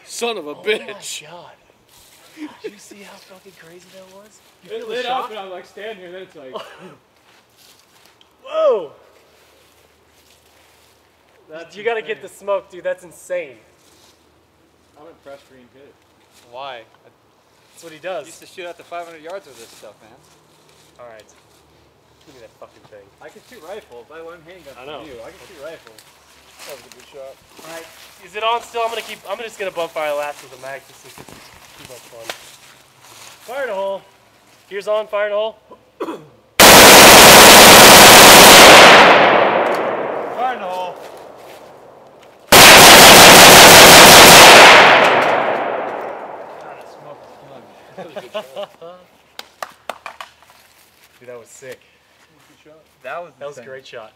Son of a bitch. Oh my god. Did you see how fucking crazy that was? You It feel the lit shock? up and I'm like standing here, then it's like... Whoa! That's You gotta insane. get the smoke, dude. That's insane. I'm impressed Green hit it. Why? That's what he I does. used to shoot out to 500 yards with this stuff, man. Alright. Give me that fucking thing. I can shoot rifles. I learned handguns I know. from you. I can shoot rifles. That was a good shot. Alright. Is it on still? I'm just gonna bump fire last with the mag just so it's too much fun. Fire in the hole. Gears on, fire in the hole. Fire in the hole. God, that smoke is killing me. That was a good shot. Dude, that was sick. Good shot. That was That was a insane. great shot.